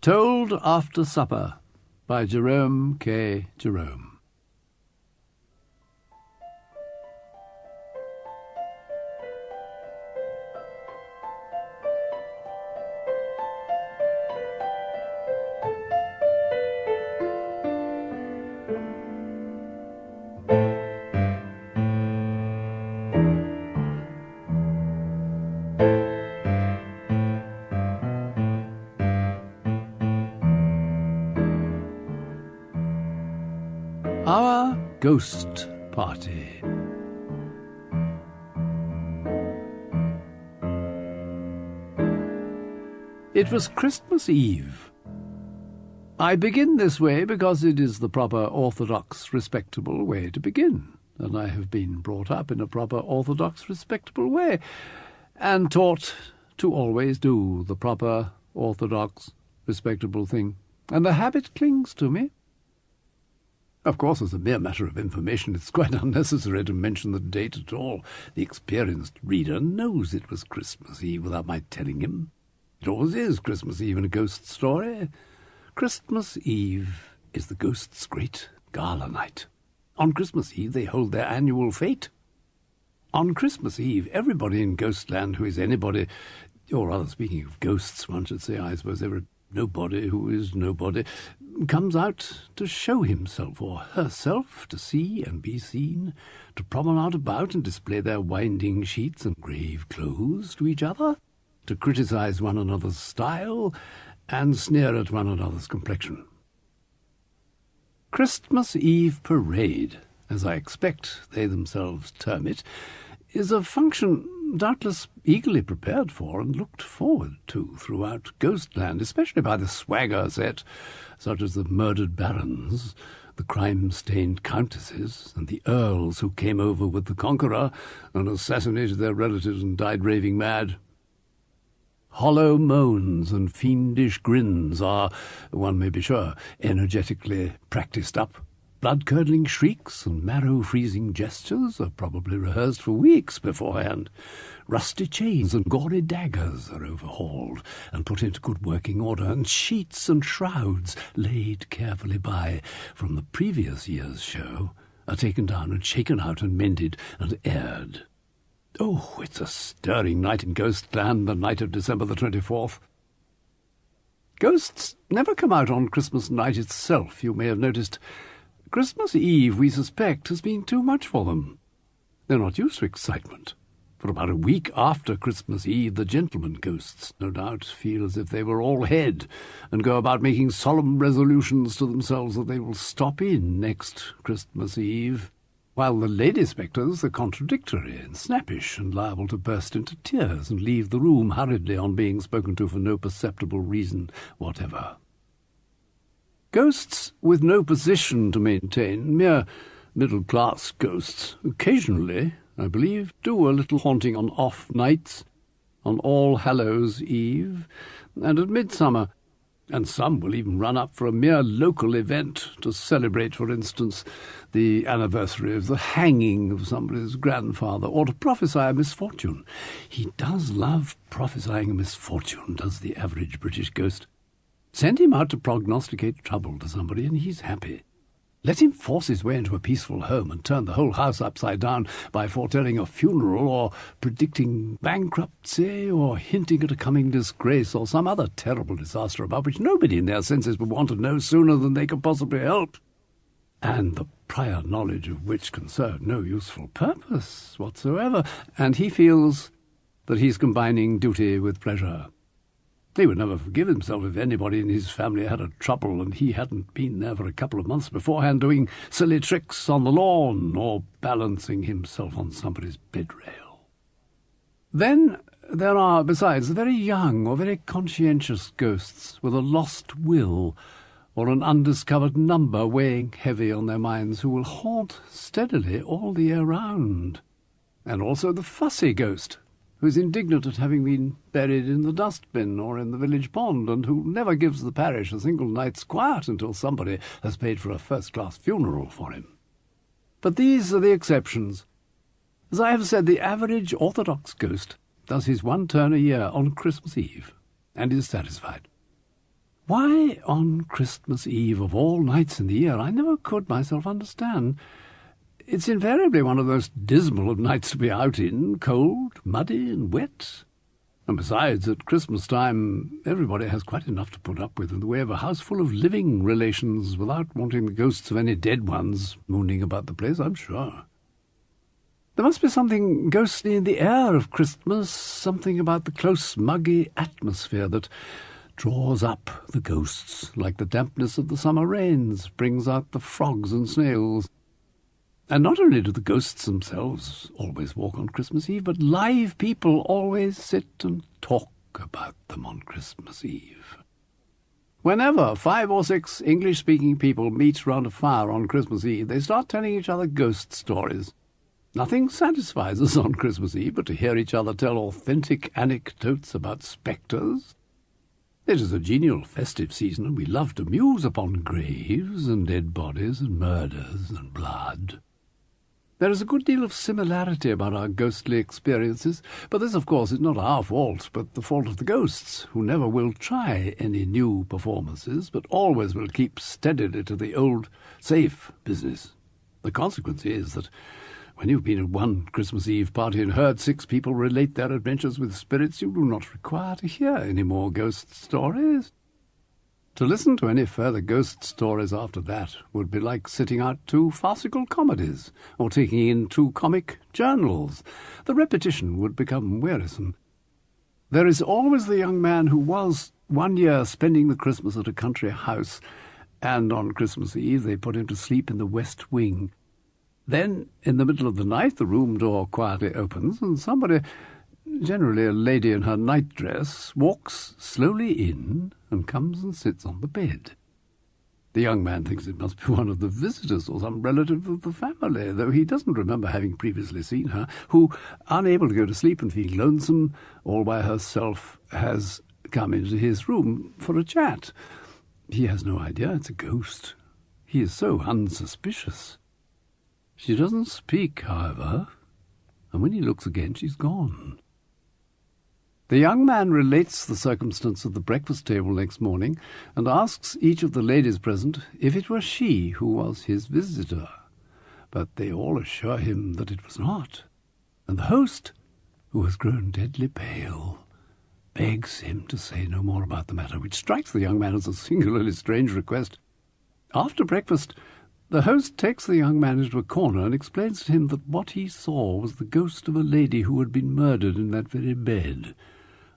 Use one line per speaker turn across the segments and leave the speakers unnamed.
Told After Supper by Jerome K Jerome. Our Ghost Party. It was Christmas Eve. I begin this way because it is the proper orthodox, respectable way to begin, and I have been brought up in a proper orthodox, respectable way, and taught to always do the proper orthodox, respectable thing, and the habit clings to me. Of course, as a mere matter of information, it's quite unnecessary to mention the date at all. The experienced reader knows it was Christmas Eve without my telling him. It always is Christmas Eve in a ghost story. Christmas Eve is the ghosts' great gala night. On Christmas Eve they hold their annual fete. On Christmas Eve, everybody in Ghostland who is anybody, or rather speaking of ghosts, one should say, I suppose every nobody who is nobody, comes out to show himself or herself, to see and be seen, to promenade about and display their winding sheets and grave clothes to each other, to criticise one another's style and sneer at one another's complexion. Christmas Eve parade, as I expect they themselves term it, is a function doubtless eagerly prepared for and looked forward to throughout Ghostland, especially by the swagger set, such as the murdered barons, the crime-stained countesses, and the earls who came over with the Conqueror and assassinated their relatives and died raving mad. Hollow moans and fiendish grins are, one may be sure, energetically practised up. Blood-curdling shrieks and marrow-freezing gestures are probably rehearsed for weeks beforehand. Rusty chains and gory daggers are overhauled and put into good working order, and sheets and shrouds laid carefully by from the previous year's show are taken down and shaken out and mended and aired. Oh, it's a stirring night in Ghostland, the night of December the 24th. Ghosts never come out on Christmas night itself, you may have noticed. Christmas Eve, we suspect, has been too much for them. They're not used to excitement. For about a week after Christmas Eve, the gentlemen ghosts, no doubt, feel as if they were all head and go about making solemn resolutions to themselves that they will stop in next Christmas Eve, while the lady spectres are contradictory and snappish and liable to burst into tears and leave the room hurriedly on being spoken to for no perceptible reason whatever. Ghosts with no position to maintain, mere middle-class ghosts, occasionally, I believe, do a little haunting on off nights, on All Hallows Eve, and at Midsummer, and some will even run up for a mere local event to celebrate, for instance, the anniversary of the hanging of somebody's grandfather, or to prophesy a misfortune. He does love prophesying a misfortune, does the average British ghost. Send him out to prognosticate trouble to somebody, and he's happy. Let him force his way into a peaceful home and turn the whole house upside down by foretelling a funeral or predicting bankruptcy or hinting at a coming disgrace or some other terrible disaster about which nobody in their senses would want to know sooner than they could possibly help, and the prior knowledge of which can serve no useful purpose whatsoever, and he feels that he's combining duty with pleasure. He would never forgive himself if anybody in his family had a trouble and he hadn't been there for a couple of months beforehand doing silly tricks on the lawn or balancing himself on somebody's bedrail. Then there are, besides, the very young or very conscientious ghosts with a lost will or an undiscovered number weighing heavy on their minds who will haunt steadily all the year round. And also the fussy ghost, who is indignant at having been buried in the dustbin or in the village pond, and who never gives the parish a single night's quiet until somebody has paid for a first-class funeral for him. But these are the exceptions. As I have said, the average orthodox ghost does his one turn a year on Christmas Eve, and is satisfied. Why on Christmas Eve, of all nights in the year, I never could myself understand. It's invariably one of those dismal of nights to be out in, cold, muddy and wet. And besides, at Christmas time, everybody has quite enough to put up with in the way of a house full of living relations without wanting the ghosts of any dead ones mooning about the place, I'm sure. There must be something ghostly in the air of Christmas, something about the close, muggy atmosphere that draws up the ghosts, like the dampness of the summer rains, brings out the frogs and snails. And not only do the ghosts themselves always walk on Christmas Eve, but live people always sit and talk about them on Christmas Eve. Whenever 5 or 6 English-speaking people meet round a fire on Christmas Eve, they start telling each other ghost stories. Nothing satisfies us on Christmas Eve but to hear each other tell authentic anecdotes about spectres. It is a genial festive season, and we love to muse upon graves and dead bodies and murders and blood. There is a good deal of similarity about our ghostly experiences, but this, of course, is not our fault, but the fault of the ghosts, who never will try any new performances, but always will keep steadily to the old, safe business. The consequence is that when you've been at one Christmas Eve party and heard 6 people relate their adventures with spirits, you do not require to hear any more ghost stories. To listen to any further ghost stories after that would be like sitting out 2 farcical comedies, or taking in 2 comic journals. The repetition would become wearisome. There is always the young man who was one year spending the Christmas at a country house, and on Christmas Eve they put him to sleep in the west wing. Then, in the middle of the night, the room door quietly opens, and somebody, generally a lady in her nightdress, walks slowly in and comes and sits on the bed. The young man thinks it must be one of the visitors or some relative of the family, though he doesn't remember having previously seen her, who, unable to go to sleep and feeling lonesome all by herself, has come into his room for a chat. He has no idea it's a ghost. He is so unsuspicious. She doesn't speak, however, and when he looks again, she's gone. The young man relates the circumstance at the breakfast table next morning and asks each of the ladies present if it were she who was his visitor. But they all assure him that it was not, and the host, who has grown deadly pale, begs him to say no more about the matter, which strikes the young man as a singularly strange request. After breakfast, the host takes the young man into a corner and explains to him that what he saw was the ghost of a lady who had been murdered in that very bed,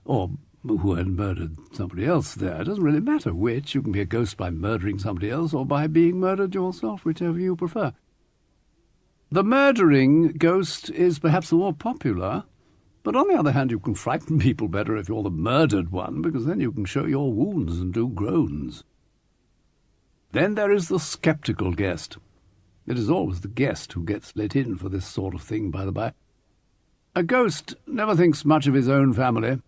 or who had murdered somebody else there. It doesn't really matter which. You can be a ghost by murdering somebody else or by being murdered yourself, whichever you prefer. The murdering ghost is perhaps the more popular, but on the other hand, you can frighten people better if you're the murdered one, because then you can show your wounds and do groans. Then there is the sceptical guest. It is always the guest who gets let in for this sort of thing, by the by. A ghost never thinks much of his own family.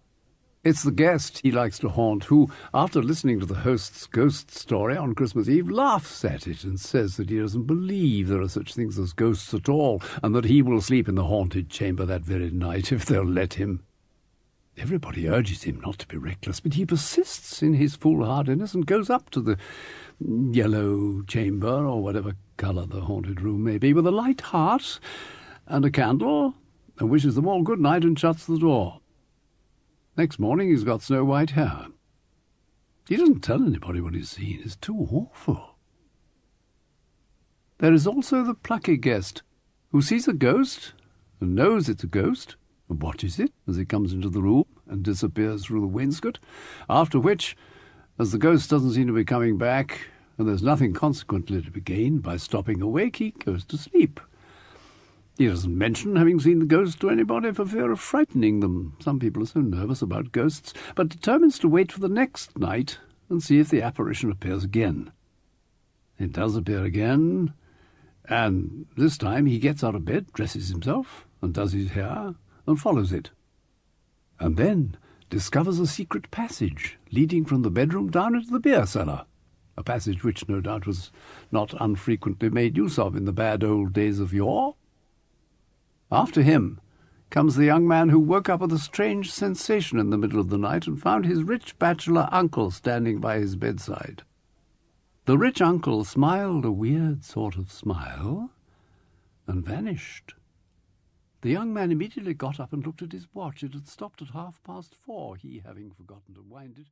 It's the guest he likes to haunt who, after listening to the host's ghost story on Christmas Eve, laughs at it and says that he doesn't believe there are such things as ghosts at all, and that he will sleep in the haunted chamber that very night if they'll let him. Everybody urges him not to be reckless, but he persists in his foolhardiness and goes up to the yellow chamber, or whatever colour the haunted room may be, with a light heart and a candle, and wishes them all good night and shuts the door. Next morning he's got snow-white hair. He doesn't tell anybody what he's seen. It's too awful. There is also the plucky guest, who sees a ghost and knows it's a ghost, and watches it as it comes into the room and disappears through the wainscot, after which, as the ghost doesn't seem to be coming back, and there's nothing consequently to be gained by stopping awake, he goes to sleep. He doesn't mention having seen the ghost to anybody for fear of frightening them. Some people are so nervous about ghosts, but determines to wait for the next night and see if the apparition appears again. It does appear again, and this time he gets out of bed, dresses himself, and does his hair, and follows it. And then discovers a secret passage leading from the bedroom down into the beer cellar, a passage which no doubt was not unfrequently made use of in the bad old days of yore. After him, comes the young man who woke up with a strange sensation in the middle of the night and found his rich bachelor uncle standing by his bedside. The rich uncle smiled a weird sort of smile and vanished. The young man immediately got up and looked at his watch. It had stopped at 4:30, he having forgotten to wind it.